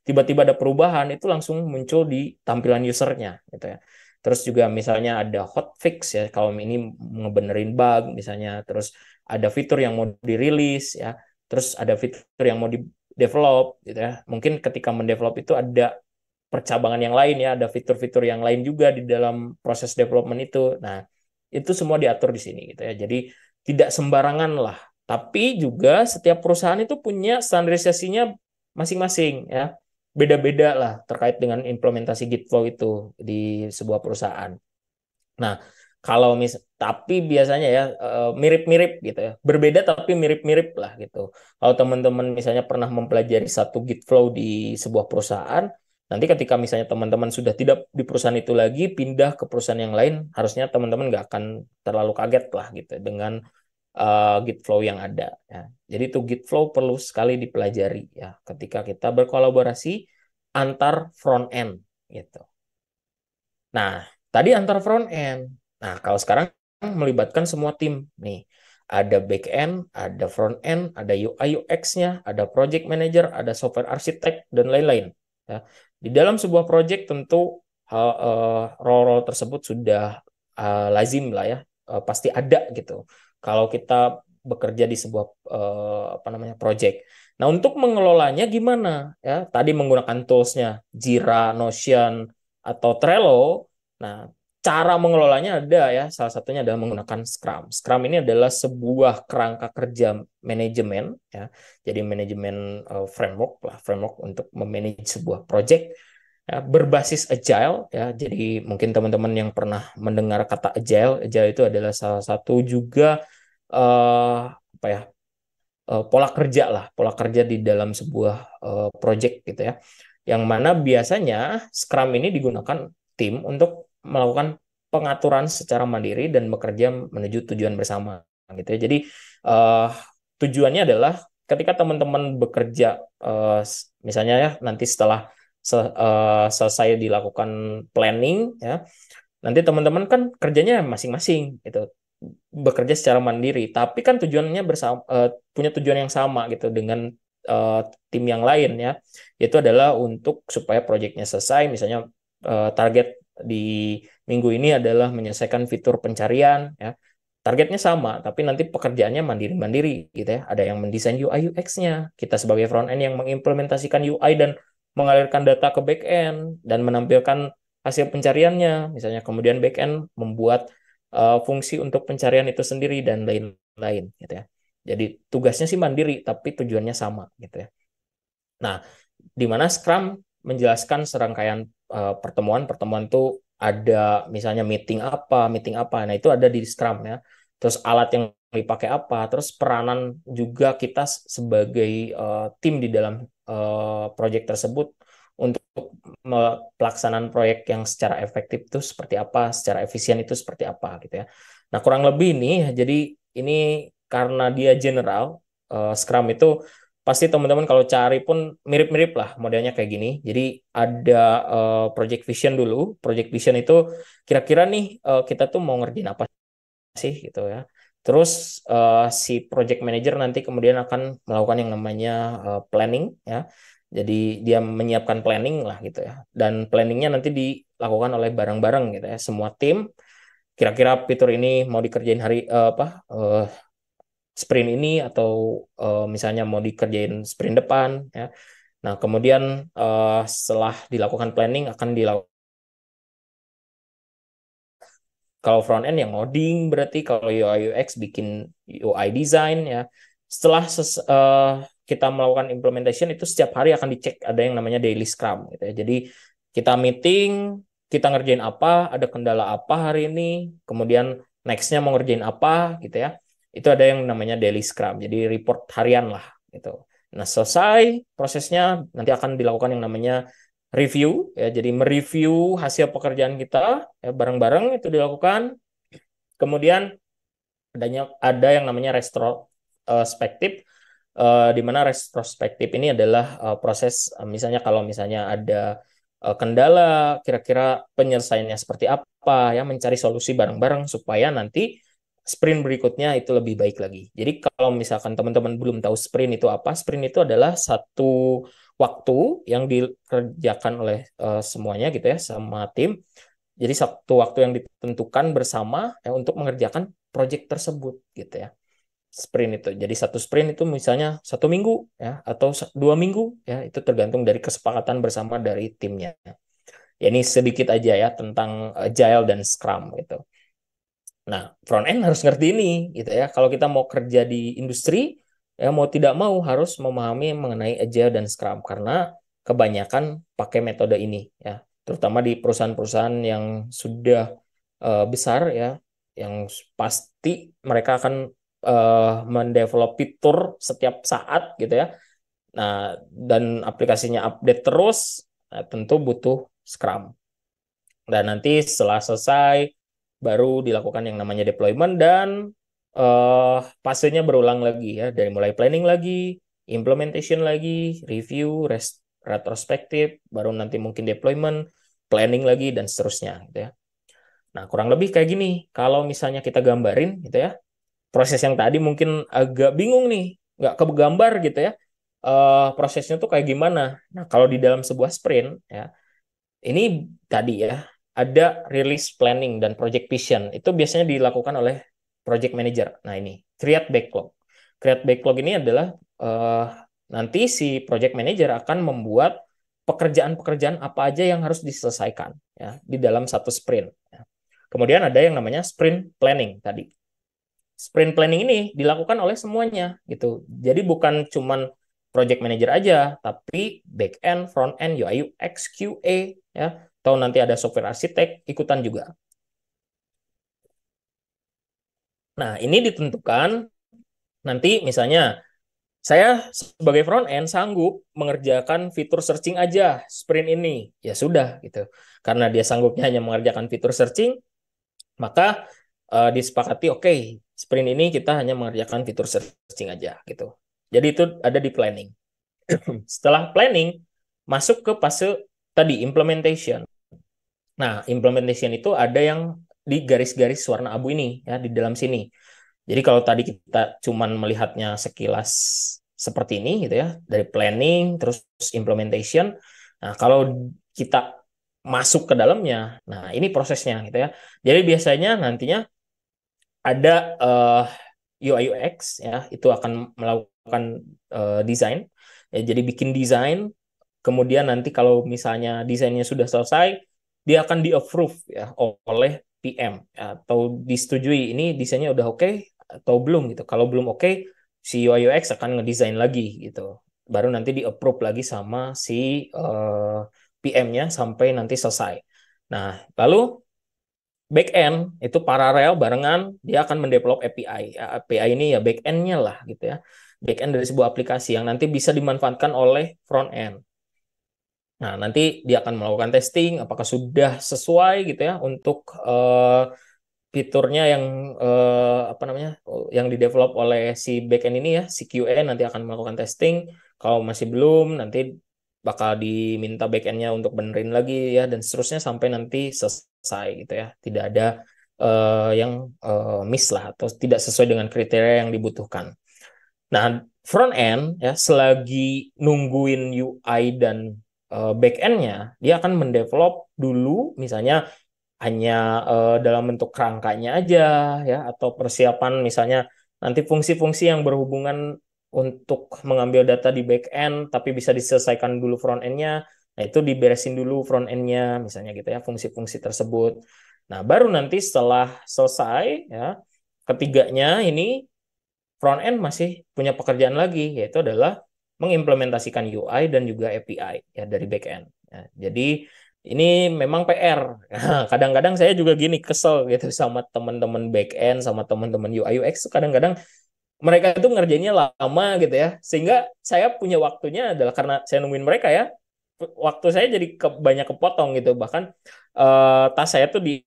tiba-tiba ada perubahan itu langsung muncul di tampilan usernya gitu ya. Terus juga misalnya ada hotfix ya kalau ini ngebenerin bug misalnya, terus ada fitur yang mau dirilis ya, terus ada fitur yang mau di develop gitu ya. Mungkin ketika mendevelop itu ada percabangan yang lain ya, ada fitur-fitur yang lain juga di dalam proses development itu. Nah, itu semua diatur di sini gitu ya. Jadi tidak sembarangan lah. Tapi juga setiap perusahaan itu punya standarisasinya masing-masing ya. Beda-beda lah terkait dengan implementasi Gitflow itu di sebuah perusahaan. Nah, kalau tapi biasanya ya mirip-mirip gitu ya. Berbeda tapi mirip-mirip lah gitu. Kalau teman-teman misalnya pernah mempelajari satu Gitflow di sebuah perusahaan, nanti ketika misalnya teman-teman sudah tidak di perusahaan itu lagi, pindah ke perusahaan yang lain, harusnya teman-teman nggak akan terlalu kaget lah gitu dengan Gitflow yang ada. Ya. Jadi itu Gitflow perlu sekali dipelajari ya ketika kita berkolaborasi antar front end gitu. Nah, tadi antar front end. Nah, kalau sekarang melibatkan semua tim nih. Ada back end, ada front end, ada UI UX-nya, ada project manager, ada software architect dan lain-lain. Ya. Di dalam sebuah project tentu role-role tersebut sudah lazim lah ya, pasti ada gitu. Kalau kita bekerja di sebuah apa namanya project. Nah, untuk mengelolanya gimana ya? Tadi menggunakan tools-nya Jira, Notion, atau Trello. Nah, cara mengelolanya ada ya, salah satunya adalah menggunakan Scrum. Scrum ini adalah sebuah kerangka kerja manajemen ya. Jadi manajemen framework lah, framework untuk memanage sebuah project ya, berbasis agile ya. Jadi mungkin teman-teman yang pernah mendengar kata agile, agile itu adalah salah satu juga apa ya? Pola kerja lah, pola kerja di dalam sebuah project gitu ya. Yang mana biasanya Scrum ini digunakan tim untuk melakukan pengaturan secara mandiri dan bekerja menuju tujuan bersama gitu ya. Jadi uh, tujuannya adalah ketika teman-teman bekerja misalnya ya nanti setelah selesai dilakukan planning ya, nanti teman-teman kan kerjanya masing-masing gitu, bekerja secara mandiri, tapi kan tujuannya bersama, punya tujuan yang sama gitu dengan uh, tim yang lain ya, yaitu adalah untuk supaya proyeknya selesai. Misalnya target di minggu ini adalah menyelesaikan fitur pencarian ya. Targetnya sama, tapi nanti pekerjaannya mandiri-mandiri gitu ya. Ada yang mendesain UI UX-nya, kita sebagai front end yang mengimplementasikan UI dan mengalirkan data ke back end dan menampilkan hasil pencariannya. Misalnya kemudian back end membuat fungsi untuk pencarian itu sendiri dan lain-lain gitu ya. Jadi tugasnya sih mandiri tapi tujuannya sama gitu ya. Nah, di mana Scrum menjelaskan serangkaian pertemuan-pertemuan itu ada misalnya meeting apa. Nah, itu ada di Scrum ya. Terus alat yang dipakai apa, terus peranan juga kita sebagai tim di dalam proyek tersebut untuk pelaksanaan proyek yang secara efektif itu seperti apa, secara efisien itu seperti apa gitu ya. Nah, kurang lebih ini jadi ini karena dia general Scrum itu pasti teman-teman kalau cari pun mirip-mirip lah modelnya kayak gini. Jadi ada project vision dulu. Project vision itu kira-kira nih kita tuh mau ngerjain apa sih gitu ya. Terus si project manager nanti kemudian akan melakukan yang namanya planning ya. Jadi dia menyiapkan planning lah gitu ya. Dan planningnya nanti dilakukan oleh bareng-bareng gitu ya. Semua tim kira-kira fitur ini mau dikerjain hari apa sprint ini atau misalnya mau dikerjain sprint depan ya. Nah, kemudian setelah dilakukan planning akan dilakukan kalau front end yang ngoding berarti kalau UI UX bikin UI design ya. Setelah kita melakukan implementation itu setiap hari akan dicek ada yang namanya daily scrum gitu ya. Jadi kita meeting, kita ngerjain apa, ada kendala apa hari ini, kemudian nextnya mau ngerjain apa gitu ya. Itu ada yang namanya daily scrum. Jadi report harian lah gitu. Nah, selesai prosesnya nanti akan dilakukan yang namanya review ya, jadi mereview hasil pekerjaan kita ya, bareng-bareng itu dilakukan. Kemudian ada yang namanya retrospektif di mana retrospektif ini adalah proses misalnya kalau misalnya ada kendala kira-kira penyelesaiannya seperti apa ya, mencari solusi bareng-bareng supaya nanti sprint berikutnya itu lebih baik lagi. Jadi kalau misalkan teman-teman belum tahu sprint itu apa, sprint itu adalah satu waktu yang dikerjakan oleh semuanya gitu ya sama tim. Jadi satu waktu yang ditentukan bersama ya untuk mengerjakan proyek tersebut gitu ya. Sprint itu. Jadi satu sprint itu misalnya 1 minggu ya atau 2 minggu ya itu tergantung dari kesepakatan bersama dari timnya. Ya ini sedikit aja ya tentang Agile dan Scrum gitu. Nah, front end harus ngerti ini gitu ya. Kalau kita mau kerja di industri, ya mau tidak mau harus memahami mengenai Agile dan Scrum karena kebanyakan pakai metode ini ya. Terutama di perusahaan-perusahaan yang sudah besar ya, yang pasti mereka akan mendevelop fitur setiap saat gitu ya. Nah, dan aplikasinya update terus, nah, tentu butuh Scrum. Dan nanti setelah selesai baru dilakukan yang namanya deployment dan fasenya berulang lagi ya dari mulai planning lagi, implementation lagi, review, retrospektif, baru nanti mungkin deployment, planning lagi dan seterusnya gitu ya. Nah, kurang lebih kayak gini. Kalau misalnya kita gambarin gitu ya, proses yang tadi mungkin agak bingung nih, nggak kegambar gitu ya. Prosesnya tuh kayak gimana? Nah, kalau di dalam sebuah sprint ya, ini tadi ya, ada release planning dan project vision. Itu biasanya dilakukan oleh project manager. Nah, ini create backlog. Create backlog ini adalah uh, nanti si project manager akan membuat pekerjaan-pekerjaan apa aja yang harus diselesaikan ya di dalam satu sprint. Ya. Kemudian ada yang namanya sprint planning tadi. Sprint planning ini dilakukan oleh semuanya gitu. Jadi bukan cuman project manager aja, tapi back end, front end, UI, UX, QA ya. Atau nanti ada software arsitek ikutan juga. Nah, ini ditentukan nanti misalnya saya sebagai front end sanggup mengerjakan fitur searching aja sprint ini. Ya sudah gitu. Karena dia sanggupnya hanya mengerjakan fitur searching, maka disepakati oke, okay, sprint ini kita hanya mengerjakan fitur searching aja gitu. Jadi itu ada di planning. Setelah planning masuk ke fase tadi implementation. Nah, implementation itu ada yang di garis-garis warna abu ini ya di dalam sini. Jadi kalau tadi kita cuman melihatnya sekilas seperti ini gitu ya, dari planning terus implementation. Nah, kalau kita masuk ke dalamnya, nah ini prosesnya gitu ya. Jadi biasanya nantinya ada UI UX ya, itu akan melakukan desain. Ya, jadi bikin desain, kemudian nanti kalau misalnya desainnya sudah selesai, dia akan di-approve ya oleh PM ya, atau disetujui ini desainnya udah oke atau belum gitu. Kalau belum oke, si UI UX akan ngedesain lagi gitu. Baru nanti di-approve lagi sama si PM-nya sampai nanti selesai. Nah, lalu back end itu paralel barengan dia akan mendevelop API. Ya, API ini ya back end-nya lah gitu ya. Back end dari sebuah aplikasi yang nanti bisa dimanfaatkan oleh front end. Nah, nanti dia akan melakukan testing apakah sudah sesuai gitu ya untuk fiturnya yang apa namanya yang didevelop oleh si backend ini ya, si QA nanti akan melakukan testing. Kalau masih belum, nanti bakal diminta backendnya untuk benerin lagi ya dan seterusnya sampai nanti selesai gitu ya. Tidak ada yang miss lah atau tidak sesuai dengan kriteria yang dibutuhkan. Nah, front end ya selagi nungguin UI dan back end-nya, dia akan mendevelop dulu misalnya hanya dalam bentuk kerangkanya aja ya atau persiapan misalnya nanti fungsi-fungsi yang berhubungan untuk mengambil data di back end tapi bisa diselesaikan dulu front end-nya. Nah, itu diberesin dulu front end-nya misalnya gitu ya, fungsi-fungsi tersebut. Nah, baru nanti setelah selesai ya, ketiganya ini front end masih punya pekerjaan lagi yaitu adalah mengimplementasikan UI dan juga API ya dari back end. Ya, jadi ini memang PR. Kadang-kadang saya juga gini kesel gitu sama teman-teman back end sama teman-teman UI UX tuh kadang-kadang mereka itu ngerjainnya lama gitu ya. Sehingga saya punya waktunya adalah karena saya nungguin mereka ya. Waktu saya jadi banyak kepotong gitu. Bahkan tas saya tuh di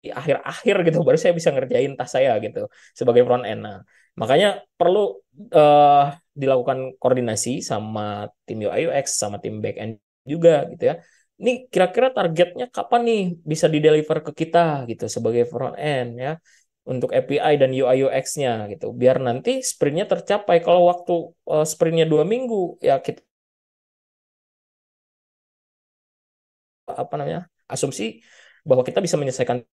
akhir-akhir gitu baru saya bisa ngerjain tas saya gitu sebagai front end. Nah, makanya perlu eh, dilakukan koordinasi sama tim UI UX sama tim back end juga gitu ya. Ini kira-kira targetnya kapan nih bisa di-deliver ke kita gitu sebagai front end ya untuk API dan UI UX-nya gitu. Biar nanti sprintnya tercapai. Kalau waktu sprintnya 2 minggu ya kita asumsi bahwa kita bisa menyelesaikan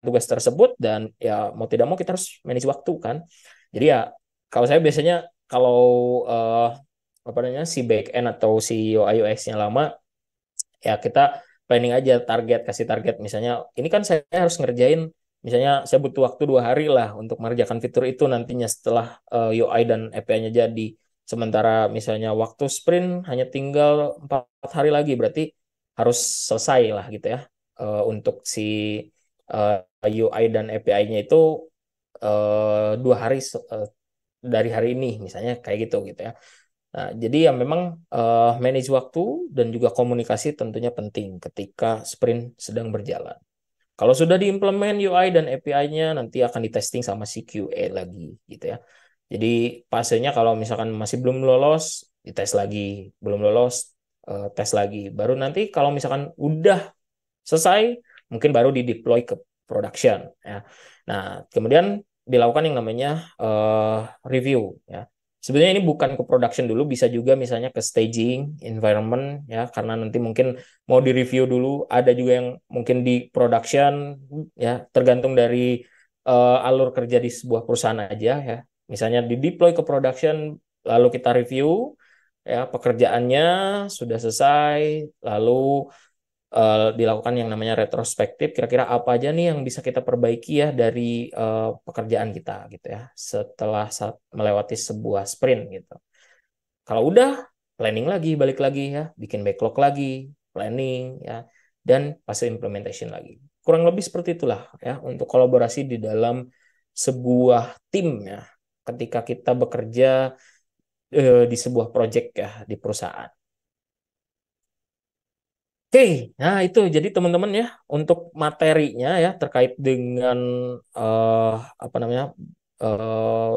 tugas tersebut dan ya mau tidak mau kita harus manage waktu kan. Jadi ya kalau saya biasanya kalau eh, si back end atau si UI UX-nya lama ya kita planning aja kasih target misalnya ini kan saya harus ngerjain misalnya saya butuh waktu 2 hari lah untuk mengerjakan fitur itu nantinya setelah UI dan API-nya jadi sementara misalnya waktu sprint hanya tinggal 4 hari lagi berarti harus selesai lah gitu ya. Untuk si UI dan API-nya itu 2 hari dari hari ini misalnya kayak gitu gitu ya. Nah, jadi ya memang manage waktu dan juga komunikasi tentunya penting ketika sprint sedang berjalan. Kalau sudah diimplement UI dan API-nya nanti akan ditesting sama si QA lagi gitu ya. Jadi fasenya kalau misalkan masih belum lolos, dites lagi, belum lolos, tes lagi. Baru nanti kalau misalkan udah selesai, mungkin baru di-deploy ke production ya. Nah, kemudian dilakukan yang namanya review ya. Sebenarnya ini bukan ke production dulu, bisa juga misalnya ke staging, environment ya, karena nanti mungkin mau di-review dulu, ada juga yang mungkin di production ya, tergantung dari alur kerja di sebuah perusahaan aja ya. Misalnya di-deploy ke production, lalu kita review ya pekerjaannya sudah selesai, lalu dilakukan yang namanya retrospektif, kira-kira apa aja nih yang bisa kita perbaiki ya dari pekerjaan kita gitu ya setelah melewati sebuah sprint gitu. Kalau udah planning lagi, balik lagi ya, bikin backlog lagi, planning ya, dan fase implementation lagi. Kurang lebih seperti itulah ya untuk kolaborasi di dalam sebuah tim ya ketika kita bekerja di sebuah project ya di perusahaan. Oke, nah itu jadi teman-teman ya untuk materinya ya terkait dengan eh apa namanya eh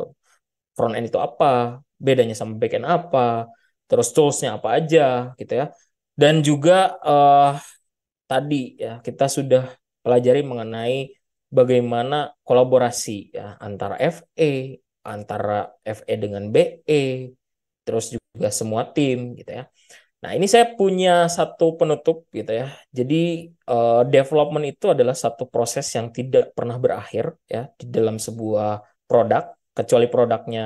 front end itu apa, bedanya sama back end apa, terus toolsnya apa aja gitu ya. Dan juga eh tadi ya kita sudah pelajari mengenai bagaimana kolaborasi ya antara FE, antara FE dengan BE, terus juga semua tim gitu ya. Nah, ini saya punya satu penutup gitu ya. Jadi development itu adalah satu proses yang tidak pernah berakhir ya di dalam sebuah produk kecuali produknya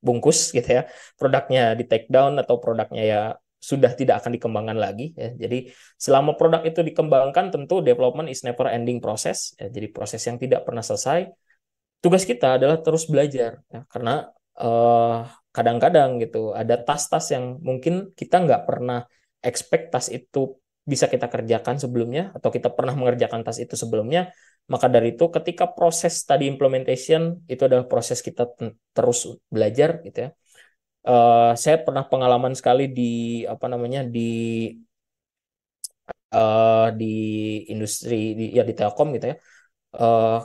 bungkus gitu ya. Produknya di take down atau produknya ya sudah tidak akan dikembangkan lagi ya. Jadi selama produk itu dikembangkan tentu development is never ending process ya. Jadi proses yang tidak pernah selesai. Tugas kita adalah terus belajar ya karena eh, kadang-kadang gitu ada tas-tas yang mungkin kita nggak pernah expect tas itu bisa kita kerjakan sebelumnya atau kita pernah mengerjakan tas itu sebelumnya maka dari itu ketika proses tadi implementation itu adalah proses kita terus belajar gitu ya. Saya pernah pengalaman sekali di apa namanya di industri ya di Telkom gitu ya.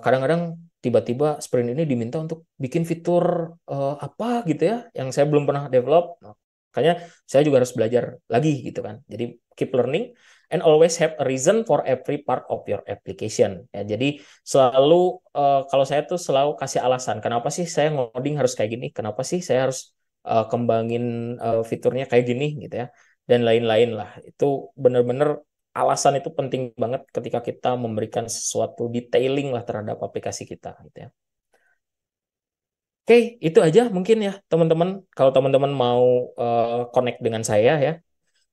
Kadang-kadang tiba-tiba sprint ini diminta untuk bikin fitur apa gitu ya yang saya belum pernah develop. Makanya saya juga harus belajar lagi gitu kan. Jadi keep learning and always have a reason for every part of your application. Ya, jadi selalu kalau saya tuh selalu kasih alasan kenapa sih saya ngoding harus kayak gini, kenapa sih saya harus kembangin fiturnya kayak gini gitu ya dan lain-lain lah. Itu benar-benar alasan itu penting banget ketika kita memberikan sesuatu detailing lah terhadap aplikasi kita gitu ya. Oke, itu aja mungkin ya teman-teman. Kalau teman-teman mau connect dengan saya ya,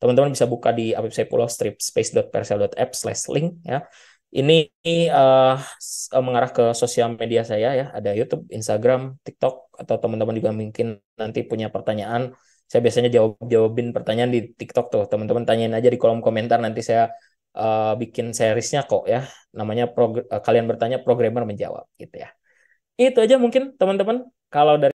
teman-teman bisa buka di website Pulau stripspace.persel.app/link ya. Ini mengarah ke sosial media saya ya, ada YouTube, Instagram, TikTok, atau teman-teman juga mungkin nanti punya pertanyaan. Saya biasanya jawabin pertanyaan di TikTok tuh. Teman-teman tanyain aja di kolom komentar nanti saya bikin seriesnya kok ya. Namanya kalian bertanya programmer menjawab gitu ya. Itu aja mungkin teman-teman. Kalau dari